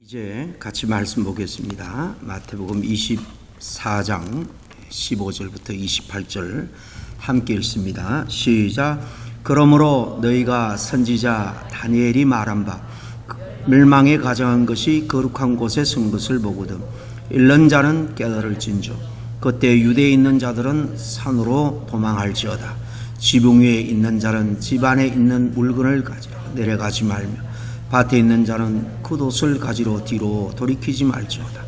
이제 같이 말씀 보겠습니다. 마태복음 24장 15절부터 28절 함께 읽습니다. 시작. 그러므로 너희가 선지자 다니엘이 말한 바 멸망에 가정한 것이 거룩한 곳에 선 것을 보거든 읽는 자는 깨달을진저 그때 유대에 있는 자들은 산으로 도망할지어다. 지붕 위에 있는 자는 집 안에 있는 물건을 가지러 내려가지 말며 밭에 있는 자는 굿옷을 가지러 뒤로 돌이키지 말지어다.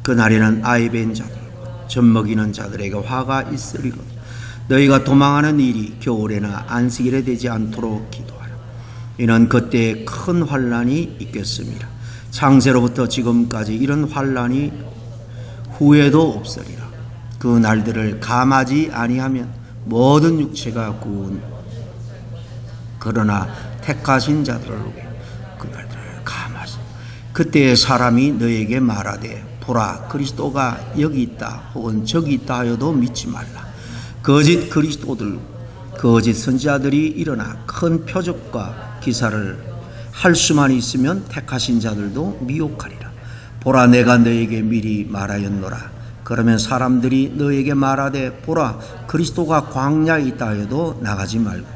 그날에는 아이 벤 자들 젖 먹이는 자들에게 화가 있으리거든. 너희가 도망하는 일이 겨울에나 안식일에 되지 않도록 기도하라. 이는 그때에 큰 환난이 있겠습니다. 창세로부터 지금까지 이런 환난이 후에도 없으리라. 그 날들을 감하지 아니하면 모든 육체가 구원 그러나 택하신 자들을 위해 그날들을 감하시. 그때에 사람이 너에게 말하되 보라 그리스도가 여기 있다 혹은 저기 있다 하여도 믿지 말라. 거짓 그리스도들 거짓 선지자들이 일어나 큰 표적과 기사를 할 수만 있으면 택하신 자들도 미혹하리라. 보라 내가 너에게 미리 말하였노라. 그러면 사람들이 너에게 말하되 보라 그리스도가 광야에 있다 하여도 나가지 말고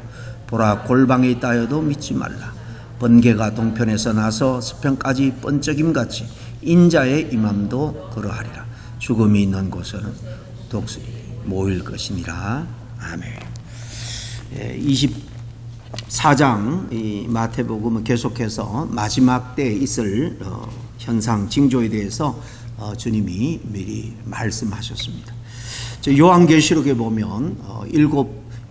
보라 골방에 있다 하여도 믿지 말라. 번개가 동편에서 나서 서편까지 번쩍임같이 인자의 임함도 그러하리라. 죽음이 있는 곳에는 독수리 모일 것이니라. 아멘. 24장 이 마태복음은 계속해서 마지막 때에 있을 현상 징조에 대해서 주님이 미리 말씀하셨습니다. 요한계시록에 보면 7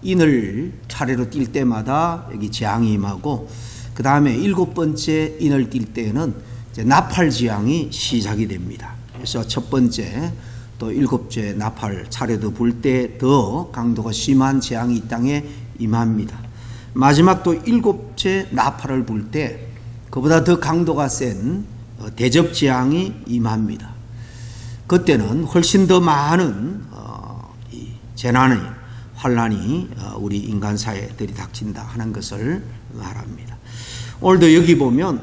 인을 차례로 띌 때마다 여기 재앙이 임하고 그 다음에 7번째 인을 띌 때에는 이제 나팔 재앙이 시작이 됩니다. 그래서 첫 번째 또 7째 나팔 차례도 불 때 더 강도가 심한 재앙이 이 땅에 임합니다. 마지막 또 7째 나팔을 불 때 그보다 더 강도가 센 대접 재앙이 임합니다. 그때는 훨씬 더 많은 이 재난의 환난이 우리 인간사에 들이닥친다 하는 것을 말합니다. 오늘도 여기 보면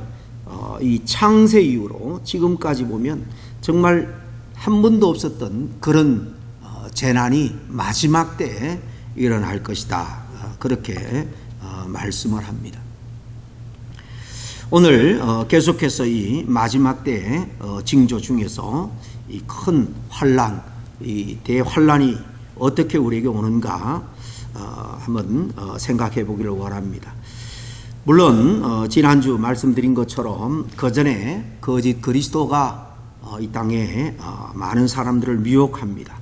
이 창세 이후로 지금까지 보면 정말 한 번도 없었던 그런 재난이 마지막 때에 일어날 것이다. 그렇게 말씀을 합니다. 오늘 계속해서 이 마지막 때의 징조 중에서 이 큰 환난, 이 대환난이 어떻게 우리에게 오는가 한번 생각해 보기를 원합니다. 물론 지난주 말씀드린 것처럼 그전에 거짓 그리스도가 이 땅에 많은 사람들을 미혹합니다.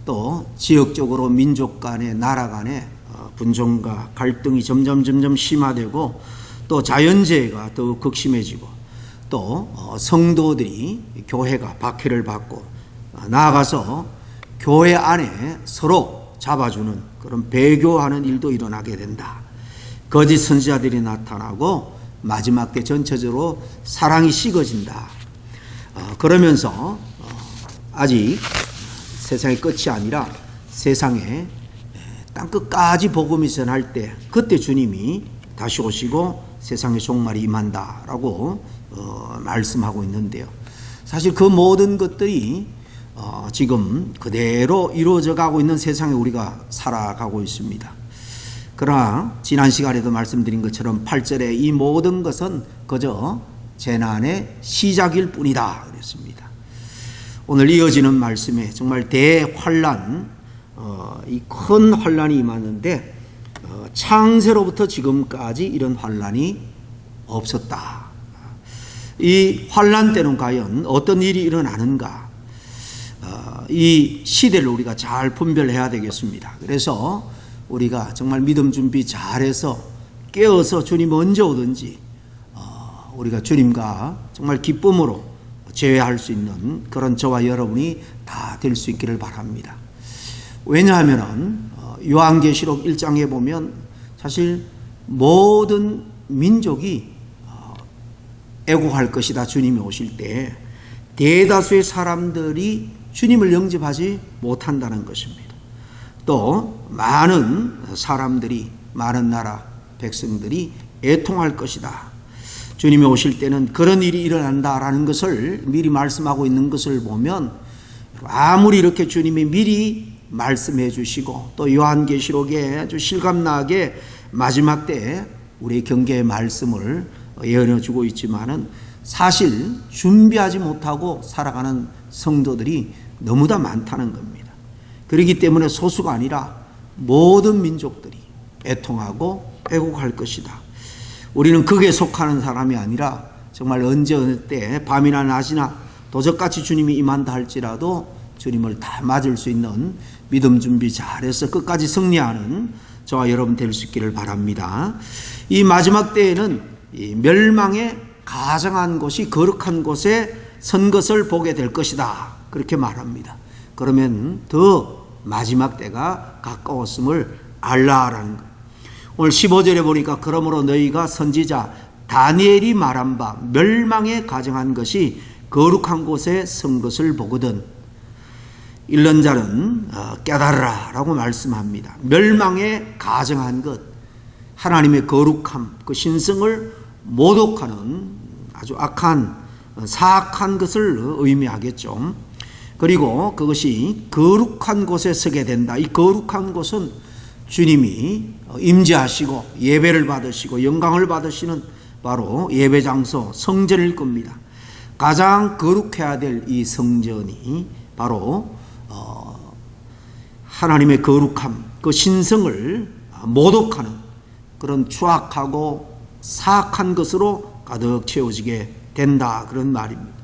또 지역적으로 민족 간에 나라 간에 분종과 갈등이 점점 심화되고 또 자연재해가 더욱 극심해지고 또 성도들이 교회가 박해를 받고 나아가서 교회 안에 서로 잡아주는 그런 배교하는 일도 일어나게 된다. 거짓 선지자들이 나타나고 마지막 때 전체적으로 사랑이 식어진다. 그러면서 아직 세상의 끝이 아니라 세상에 땅끝까지 복음이 전할 때 그때 주님이 다시 오시고 세상의 종말이 임한다라고 말씀하고 있는데요. 사실 그 모든 것들이 지금 그대로 이루어져 가고 있는 세상에 우리가 살아가고 있습니다. 그러나 지난 시간에도 말씀드린 것처럼 8절에 이 모든 것은 그저 재난의 시작일 뿐이다 그랬습니다. 오늘 이어지는 말씀에 정말 대환난, 이 큰 환난이 임하는데 창세로부터 지금까지 이런 환난이 없었다. 이 환난 때는 과연 어떤 일이 일어나는가? 이 시대를 우리가 잘 분별해야 되겠습니다. 그래서 우리가 정말 믿음 준비 잘해서 깨어서 주님 언제 오든지 우리가 주님과 정말 기쁨으로 제외할 수 있는 그런 저와 여러분이 다 될 수 있기를 바랍니다. 왜냐하면 요한계시록 1장에 보면 사실 모든 민족이 애곡할 것이다. 주님이 오실 때 대다수의 사람들이 주님을 영접하지 못한다는 것입니다. 또 많은 사람들이 많은 나라 백성들이 애통할 것이다. 주님이 오실 때는 그런 일이 일어난다라는 것을 미리 말씀하고 있는 것을 보면 아무리 이렇게 주님이 미리 말씀해 주시고 또 요한계시록에 아주 실감나게 마지막 때에 우리 경계의 말씀을 예언해 주고 있지만은 사실 준비하지 못하고 살아가는 성도들이 너무나 많다는 겁니다. 그렇기 때문에 소수가 아니라 모든 민족들이 애통하고 애곡할 것이다. 우리는 극에 속하는 사람이 아니라 정말 언제 어느 때 밤이나 낮이나 도적같이 주님이 임한다 할지라도 주님을 다 맞을 수 있는 믿음 준비 잘해서 끝까지 승리하는 저와 여러분 될 수 있기를 바랍니다. 이 마지막 때에는 이 멸망에 가정한 곳이 거룩한 곳에 선 것을 보게 될 것이다. 그렇게 말합니다. 그러면 더 마지막 때가 가까웠음을 알라라는 것. 오늘 15절에 보니까 그러므로 너희가 선지자 다니엘이 말한 바 멸망에 가정한 것이 거룩한 곳에 선 것을 보거든 읽는 자는 깨달으라 라고 말씀합니다. 멸망에 가정한 것, 하나님의 거룩함, 그 신성을 모독하는 아주 악한 사악한 것을 의미하겠죠. 그리고 그것이 거룩한 곳에 서게 된다. 이 거룩한 곳은 주님이 임재하시고 예배를 받으시고 영광을 받으시는 바로 예배 장소 성전일 겁니다. 가장 거룩해야 될 이 성전이 바로 하나님의 거룩함, 그 신성을 모독하는 그런 추악하고 사악한 것으로 가득 채워지게 된다. 그런 말입니다.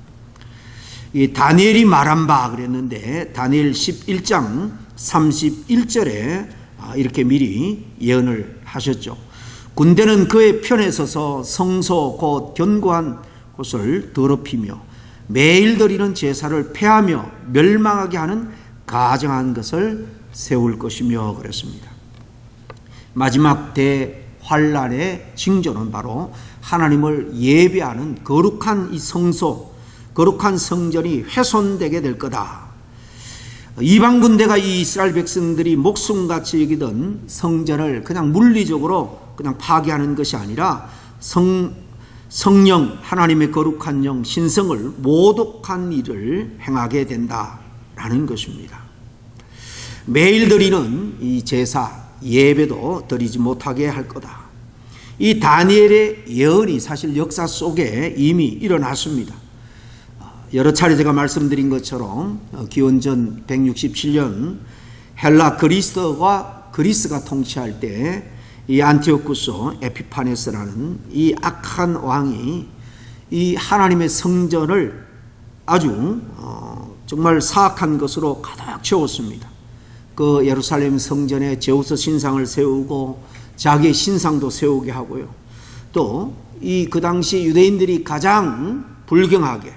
이 다니엘이 말한 바 그랬는데 다니엘 11장 31절에 이렇게 미리 예언을 하셨죠. 군대는 그의 편에 서서 성소 곧 견고한 곳을 더럽히며 매일 드리는 제사를 폐하며 멸망하게 하는 가정한 것을 세울 것이며 그랬습니다. 마지막 대환란의 징조는 바로 하나님을 예배하는 거룩한 이 성소, 거룩한 성전이 훼손되게 될 거다. 이방 군대가 이 이스라엘 백성들이 목숨같이 여기던 성전을 그냥 물리적으로 그냥 파괴하는 것이 아니라 성령, 하나님의 거룩한 영, 신성을 모독한 일을 행하게 된다라는 것입니다. 매일 드리는 이 제사, 예배도 드리지 못하게 할 거다. 이 다니엘의 예언이 사실 역사 속에 이미 일어났습니다. 여러 차례 제가 말씀드린 것처럼 기원전 167년 헬라 그리스가 통치할 때 이 안티오쿠스 에피파네스라는 이 악한 왕이 이 하나님의 성전을 아주 정말 사악한 것으로 가득 채웠습니다. 그 예루살렘 성전에 제우스 신상을 세우고 자기의 신상도 세우게 하고요. 또 이 그 당시 유대인들이 가장 불경하게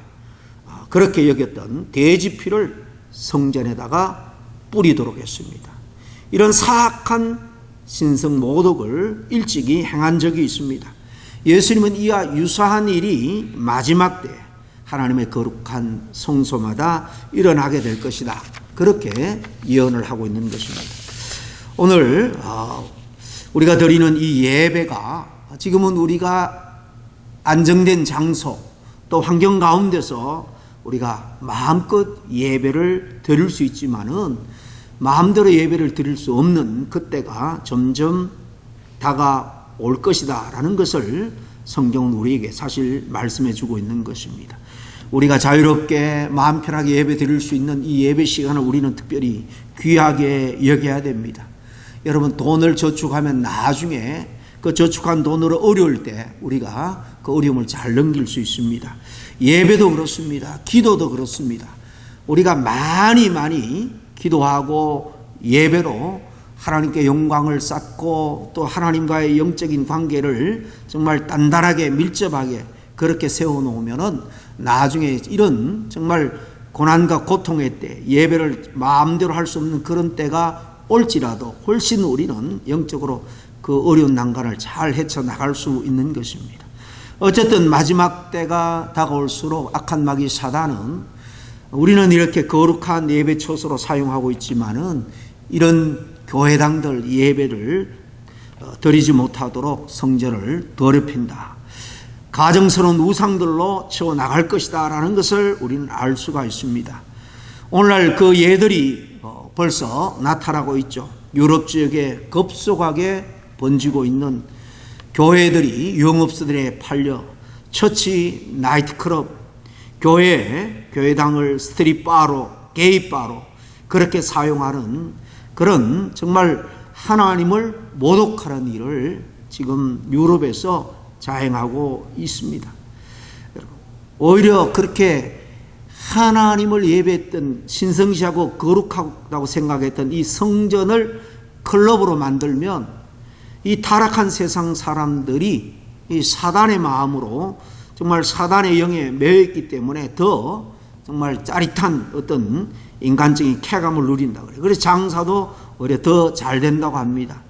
그렇게 여겼던 돼지피를 성전에다가 뿌리도록 했습니다. 이런 사악한 신성 모독을 일찍이 행한 적이 있습니다. 예수님은 이와 유사한 일이 마지막 때 하나님의 거룩한 성소마다 일어나게 될 것이다. 그렇게 예언을 하고 있는 것입니다. 오늘 우리가 드리는 이 예배가 지금은 우리가 안정된 장소 또 환경 가운데서 우리가 마음껏 예배를 드릴 수 있지만은 마음대로 예배를 드릴 수 없는 그때가 점점 다가올 것이다 라는 것을 성경은 우리에게 사실 말씀해 주고 있는 것입니다. 우리가 자유롭게 마음 편하게 예배 드릴 수 있는 이 예배 시간을 우리는 특별히 귀하게 여겨야 됩니다. 여러분 돈을 저축하면 나중에 그 저축한 돈으로 어려울 때 우리가 그 어려움을 잘 넘길 수 있습니다. 예배도 그렇습니다. 기도도 그렇습니다. 우리가 많이 기도하고 예배로 하나님께 영광을 쌓고 또 하나님과의 영적인 관계를 정말 단단하게 밀접하게 그렇게 세워놓으면은 나중에 이런 정말 고난과 고통의 때 예배를 마음대로 할 수 없는 그런 때가 올지라도 훨씬 우리는 영적으로 그 어려운 난관을 잘 헤쳐나갈 수 있는 것입니다. 어쨌든 마지막 때가 다가올수록 악한 마귀 사단은 우리는 이렇게 거룩한 예배 처소로 사용하고 있지만은 이런 교회당들 예배를 드리지 못하도록 성전을 더럽힌다. 가정스러운 우상들로 채워나갈 것이다 라는 것을 우리는 알 수가 있습니다. 오늘날 그 예들이 벌써 나타나고 있죠. 유럽 지역에 급속하게 번지고 있는 교회들이 유흥업소들에 팔려 처치, 나이트클럽, 교회당을 스트릿바로, 게이바로 그렇게 사용하는 그런 정말 하나님을 모독하는 일을 지금 유럽에서 자행하고 있습니다. 오히려 그렇게 하나님을 예배했던 신성시하고 거룩하다고 생각했던 이 성전을 클럽으로 만들면 이 타락한 세상 사람들이 이 사단의 마음으로 정말 사단의 영에 매여있기 때문에 더 정말 짜릿한 어떤 인간적인 쾌감을 누린다 그래요. 그래서 장사도 오히려 더 잘 된다고 합니다.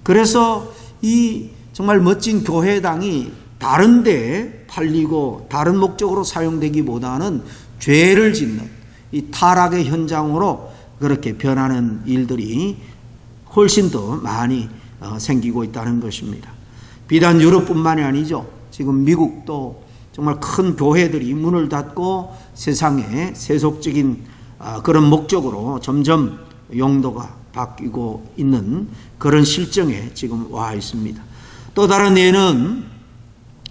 그래서 이 정말 멋진 교회당이 다른 데 팔리고 다른 목적으로 사용되기보다는 죄를 짓는 이 타락의 현장으로 그렇게 변하는 일들이 훨씬 더 많이 생기고 있다는 것입니다. 비단 유럽뿐만이 아니죠. 지금 미국도 정말 큰 교회들이 문을 닫고 세상에 세속적인 그런 목적으로 점점 용도가 바뀌고 있는 그런 실정에 지금 와 있습니다. 또 다른 예는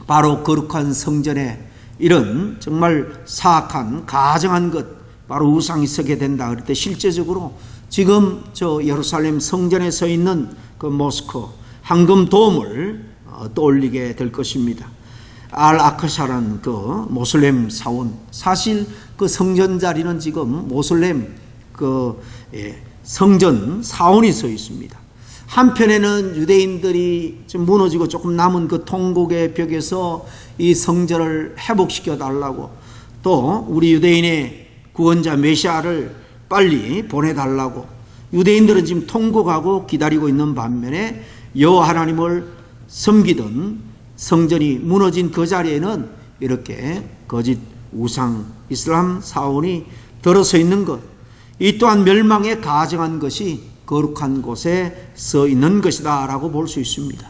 바로 거룩한 성전에 이런 정말 사악한 가증한 것 바로 우상이 서게 된다 그럴 때 실제적으로 지금 저 예루살렘 성전에 서 있는 그 모스크 황금돔을 떠올리게 될 것입니다. 알-아크샤라는 그 모슬렘 사원, 사실 그 성전 자리는 지금 모슬렘 그 성전 사원이 서 있습니다. 한편에는 유대인들이 좀 무너지고 조금 남은 그 통곡의 벽에서 이 성전을 회복시켜 달라고, 또 우리 유대인의 구원자 메시아를 빨리 보내달라고 유대인들은 지금 통곡하고 기다리고 있는 반면에 여호와 하나님을 섬기던 성전이 무너진 그 자리에는 이렇게 거짓 우상 이슬람 사원이 들어서 있는 것, 이 또한 멸망에 가증한 것이 거룩한 곳에 서 있는 것이다 라고 볼 수 있습니다.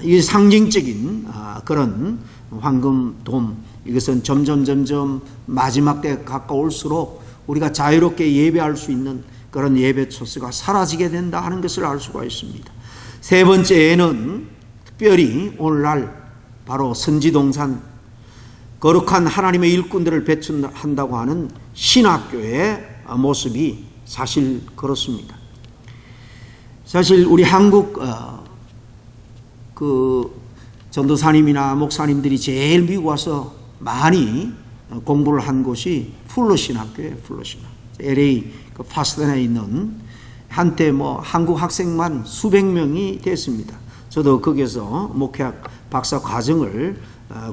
이게 상징적인 그런 황금돔, 이것은 점점 마지막 때에 가까울수록 우리가 자유롭게 예배할 수 있는 그런 예배 초소가 사라지게 된다 하는 것을 알 수가 있습니다. 세 번째는 특별히 오늘날 바로 선지동산 거룩한 하나님의 일꾼들을 배출한다고 하는 신학교의 모습이 사실 그렇습니다. 사실 우리 한국 그 전도사님이나 목사님들이 제일 미국 와서 많이 공부를 한 곳이 풀러 신학교예요. 풀러 신학. LA 그 파스덴에 있는 한때 뭐 한국 학생만 수백 명이 됐습니다. 저도 거기서 목회학 박사 과정을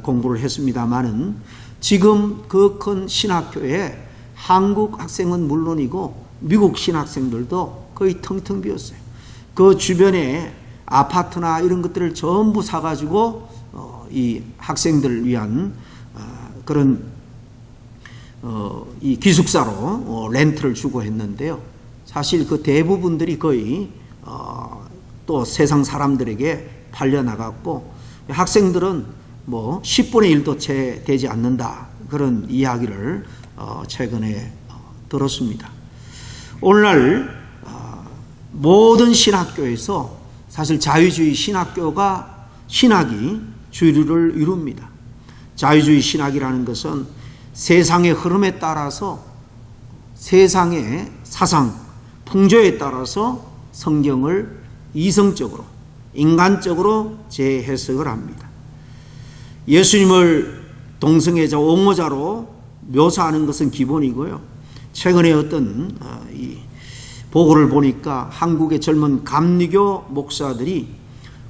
공부를 했습니다만은 지금 그 큰 신학교에 한국 학생은 물론이고 미국 신학생들도 거의 텅텅 비었어요. 그 주변에 아파트나 이런 것들을 전부 사가지고 이 학생들을 위한 그런 이 기숙사로 렌트를 주고 했는데요. 사실 그 대부분들이 거의 또 세상 사람들에게 팔려나갔고 학생들은 뭐 10분의 1도 채 되지 않는다 그런 이야기를 최근에 들었습니다. 오늘날 모든 신학교에서 사실 자유주의 신학이 주류를 이룹니다. 자유주의 신학이라는 것은 세상의 흐름에 따라서 세상의 사상, 풍조에 따라서 성경을 이성적으로, 인간적으로 재해석을 합니다. 예수님을 동성애자, 옹호자로 묘사하는 것은 기본이고요. 최근에 어떤 이 보고를 보니까 한국의 젊은 감리교 목사들이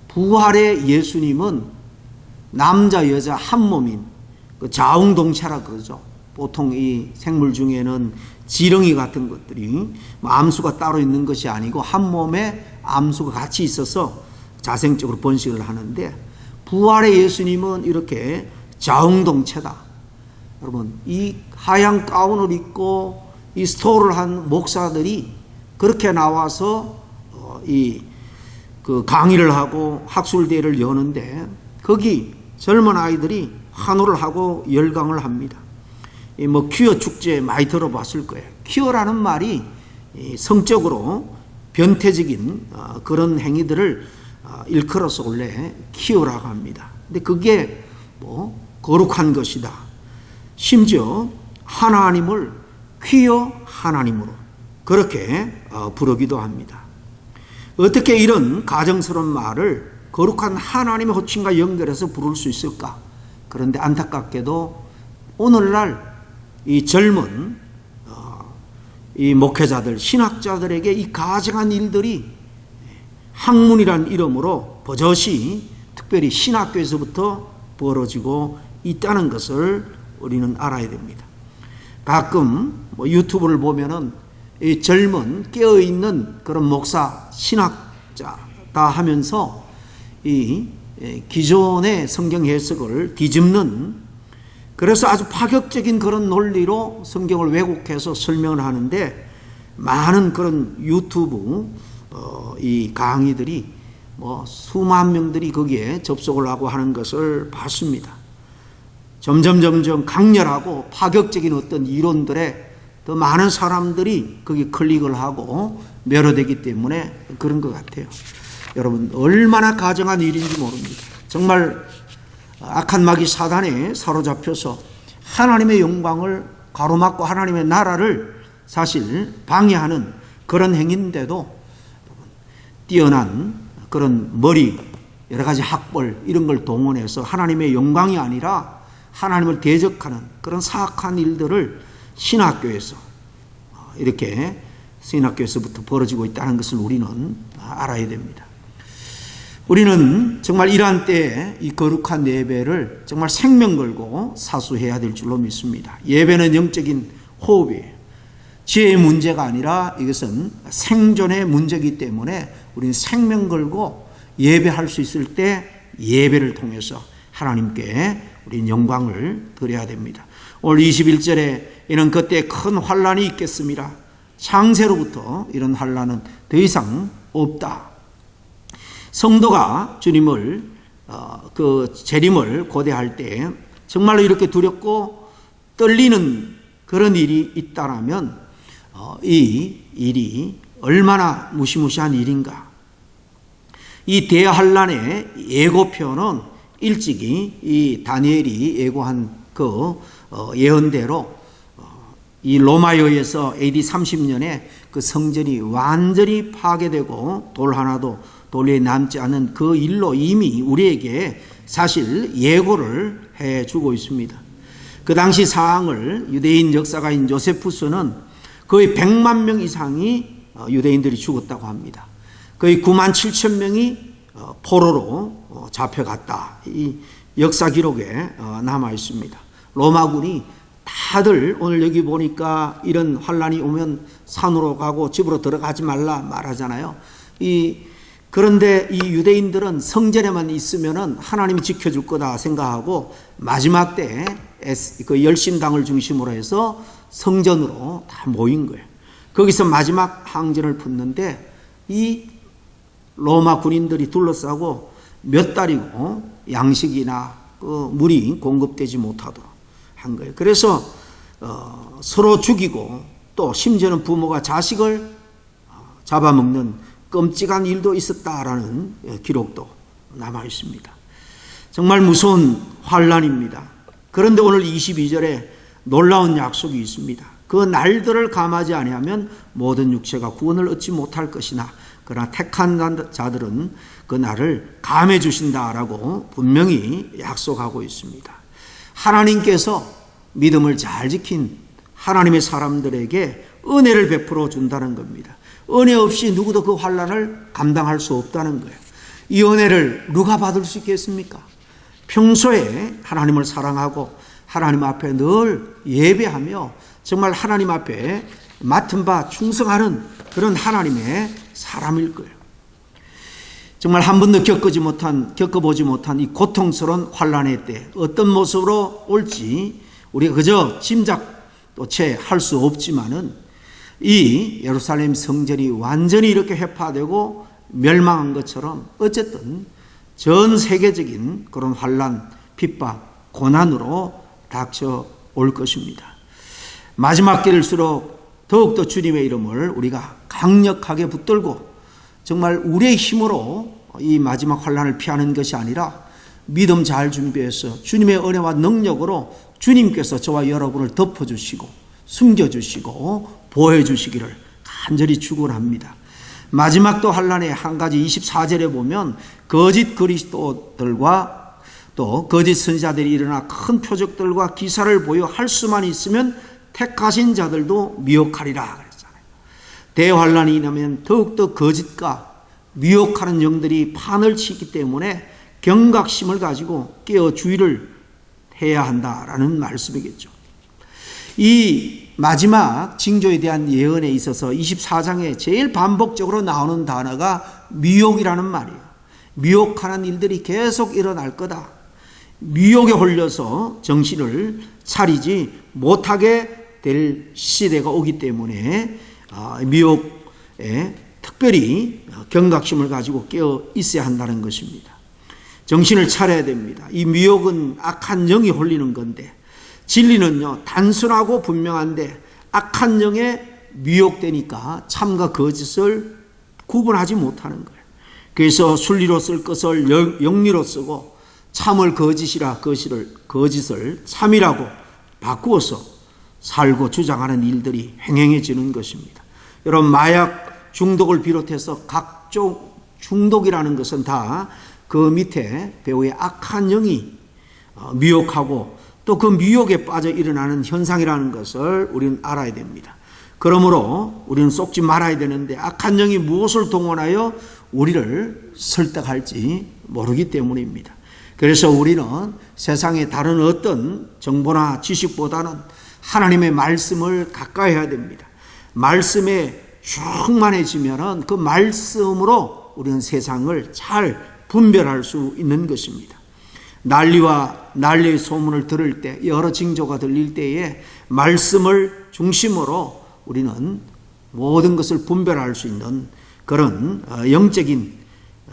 부활의 예수님은 남자 여자 한 몸인 그 자웅동체라 그러죠. 보통 이 생물 중에는 지렁이 같은 것들이 암수가 따로 있는 것이 아니고 한 몸에 암수가 같이 있어서 자생적으로 번식을 하는데, 부활의 예수님은 이렇게 자웅동체다. 여러분, 이 하얀 가운을 입고 이 스토를 한 목사들이 그렇게 나와서 그 강의를 하고 학술대회를 여는데 거기 젊은 아이들이 환호를 하고 열광을 합니다. 뭐 퀴어 축제 많이 들어봤을 거예요. 퀴어라는 말이 성적으로 변태적인 그런 행위들을 일컬어서 원래 퀴어라고 합니다. 근데 그게 뭐 거룩한 것이다. 심지어 하나님을 퀴어 하나님으로 그렇게 부르기도 합니다. 어떻게 이런 가정스러운 말을 거룩한 하나님의 호칭과 연결해서 부를 수 있을까? 그런데 안타깝게도 오늘날 이 젊은 이 목회자들, 신학자들에게 이 가증한 일들이 학문이란 이름으로 버젓이 특별히 신학교에서부터 벌어지고 있다는 것을 우리는 알아야 됩니다. 가끔 뭐 유튜브를 보면은 이 젊은 깨어있는 그런 목사, 신학자다 하면서 이 기존의 성경 해석을 뒤집는, 그래서 아주 파격적인 그런 논리로 성경을 왜곡해서 설명을 하는데, 많은 그런 유튜브 이 강의들이 뭐 수만 명들이 거기에 접속을 하고 하는 것을 봤습니다. 점점 강렬하고 파격적인 어떤 이론들에 더 많은 사람들이 거기 클릭을 하고 매료되기 때문에 그런 것 같아요. 여러분, 얼마나 가정한 일인지 모릅니다. 정말 악한 마귀 사단에 사로잡혀서 하나님의 영광을 가로막고 하나님의 나라를 사실 방해하는 그런 행위인데도 뛰어난 그런 머리, 여러 가지 학벌 이런 걸 동원해서 하나님의 영광이 아니라 하나님을 대적하는 그런 사악한 일들을 신학교에서 이렇게 신학교에서부터 벌어지고 있다는 것을 우리는 알아야 됩니다. 우리는 정말 이러한 때에 이 거룩한 예배를 정말 생명 걸고 사수해야 될 줄로 믿습니다. 예배는 영적인 호흡이에요. 지혜의 문제가 아니라 이것은 생존의 문제이기 때문에 우리는 생명 걸고 예배할 수 있을 때 예배를 통해서 하나님께 우리는 영광을 드려야 됩니다. 오늘 21절에 이는 그때 큰 환란이 있겠습니다. 창세로부터 이런 환란은 더 이상 없다. 성도가 주님을 그 재림을 고대할 때 정말로 이렇게 두렵고 떨리는 그런 일이 있다라면 이 일이 얼마나 무시무시한 일인가. 이 대환란의 예고편은 일찍이 이 다니엘이 예고한 그 예언대로 이 로마여에서 AD 30년에 그 성전이 완전히 파괴되고 돌 하나도 돌에 남지 않은 그 일로 이미 우리에게 사실 예고를 해주고 있습니다. 그 당시 상황을 유대인 역사가인 요세푸스는 거의 100만 명 이상이 유대인들이 죽었다고 합니다. 거의 9만 7천 명이 포로로 잡혀갔다. 이 역사 기록에 남아 있습니다. 로마군이 다들 오늘 여기 보니까 이런 환란이 오면 산으로 가고 집으로 들어가지 말라 말하잖아요. 그런데 이 유대인들은 성전에만 있으면은 하나님이 지켜줄 거다 생각하고 마지막 때 그 열심당을 중심으로 해서 성전으로 다 모인 거예요. 거기서 마지막 항전을 붙는데 이 로마 군인들이 둘러싸고 몇 달이고 양식이나 그 물이 공급되지 못하도록 한 거예요. 그래서 서로 죽이고 또 심지어는 부모가 자식을 잡아먹는 끔찍한 일도 있었다라는 기록도 남아 있습니다. 정말 무서운 환란입니다. 그런데 오늘 22절에 놀라운 약속이 있습니다. 그 날들을 감하지 아니하면 모든 육체가 구원을 얻지 못할 것이나 그러나 택한 자들은 그 날을 감해 주신다라고 분명히 약속하고 있습니다. 하나님께서 믿음을 잘 지킨 하나님의 사람들에게 은혜를 베풀어 준다는 겁니다. 은혜 없이 누구도 그 환난을 감당할 수 없다는 거예요. 이 은혜를 누가 받을 수 있겠습니까? 평소에 하나님을 사랑하고 하나님 앞에 늘 예배하며 정말 하나님 앞에 맡은 바 충성하는 그런 하나님의 사람일 거예요. 정말 한 번도 겪어보지 못한 이 고통스러운 환난의 때 어떤 모습으로 올지 우리가 그저 짐작도 채 할 수 없지만은 이 예루살렘 성전이 완전히 이렇게 회파되고 멸망한 것처럼 어쨌든 전 세계적인 그런 환난, 핍박, 고난으로 닥쳐올 것입니다. 마지막 때일수록 더욱더 주님의 이름을 우리가 강력하게 붙들고 정말 우리의 힘으로 이 마지막 환난을 피하는 것이 아니라 믿음 잘 준비해서 주님의 은혜와 능력으로 주님께서 저와 여러분을 덮어주시고 숨겨주시고 보호해주시기를 간절히 축원합니다. 마지막 또 환난의 한 가지 24절에 보면 거짓 그리스도들과 또 거짓 선지자들이 일어나 큰 표적들과 기사를 보여 할 수만 있으면 택하신 자들도 미혹하리라 그랬잖아요. 대환란이 나면 더욱더 거짓과 미혹하는 영들이 판을 치기 때문에 경각심을 가지고 깨어 주의를 해야 한다라는 말씀이겠죠. 이 마지막 징조에 대한 예언에 있어서 24장에 제일 반복적으로 나오는 단어가 미혹이라는 말이에요. 미혹하는 일들이 계속 일어날 거다. 미혹에 홀려서 정신을 차리지 못하게 될 시대가 오기 때문에 미혹에 특별히 경각심을 가지고 깨어 있어야 한다는 것입니다. 정신을 차려야 됩니다. 이 미혹은 악한 영이 홀리는 건데 진리는요 단순하고 분명한데 악한 영에 미혹되니까 참과 거짓을 구분하지 못하는 거예요. 그래서 순리로 쓸 것을 영리로 쓰고 참을 거짓이라 거짓을 참이라고 바꾸어서 살고 주장하는 일들이 횡행해지는 것입니다. 여러분 마약 중독을 비롯해서 각종 중독이라는 것은 다 그 밑에 배후에 악한 영이 미혹하고 또 그 미혹에 빠져 일어나는 현상이라는 것을 우리는 알아야 됩니다. 그러므로 우리는 속지 말아야 되는데 악한 영이 무엇을 동원하여 우리를 설득할지 모르기 때문입니다. 그래서 우리는 세상의 다른 어떤 정보나 지식보다는 하나님의 말씀을 가까이 해야 됩니다. 말씀에 충만해지면은 그 말씀으로 우리는 세상을 잘 분별할 수 있는 것입니다. 난리의 소문을 들을 때, 여러 징조가 들릴 때에 말씀을 중심으로 우리는 모든 것을 분별할 수 있는 그런 영적인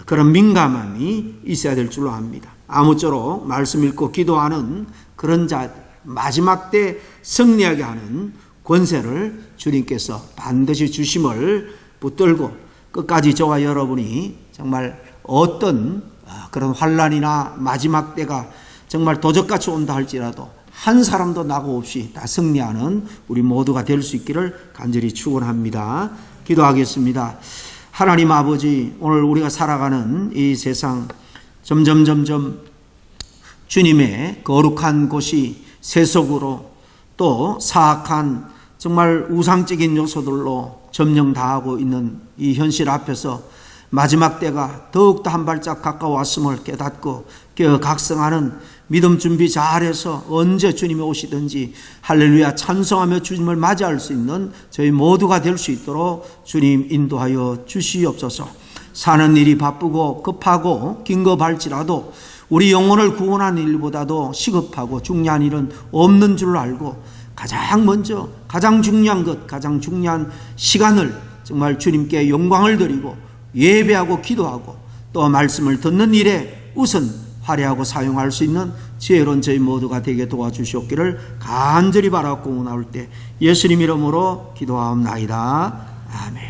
그런 민감함이 있어야 될 줄로 압니다. 아무쪼록 말씀 읽고 기도하는 그런 자, 마지막 때 승리하게 하는 권세를 주님께서 반드시 주심을 붙들고 끝까지 저와 여러분이 정말 어떤 그런 환난이나 마지막 때가 정말 도적같이 온다 할지라도 한 사람도 낙오 없이 다 승리하는 우리 모두가 될 수 있기를 간절히 축원합니다. 기도하겠습니다. 하나님 아버지, 오늘 우리가 살아가는 이 세상 점점 주님의 거룩한 곳이 세속으로 또 사악한 정말 우상적인 요소들로 점령당하고 있는 이 현실 앞에서 마지막 때가 더욱더 한 발짝 가까워왔음을 깨닫고 깨어 각성하는 믿음 준비 잘해서 언제 주님이 오시든지 할렐루야 찬송하며 주님을 맞이할 수 있는 저희 모두가 될 수 있도록 주님 인도하여 주시옵소서. 사는 일이 바쁘고 급하고 긴급할지라도 우리 영혼을 구원하는 일보다도 시급하고 중요한 일은 없는 줄 알고 가장 먼저 가장 중요한 것, 가장 중요한 시간을 정말 주님께 영광을 드리고 예배하고 기도하고 또 말씀을 듣는 일에 우선 활용하고 사용할 수 있는 지혜로운 저희 모두가 되게 도와주시옵기를 간절히 바라고 나올 때 예수님 이름으로 기도하옵나이다. 아멘.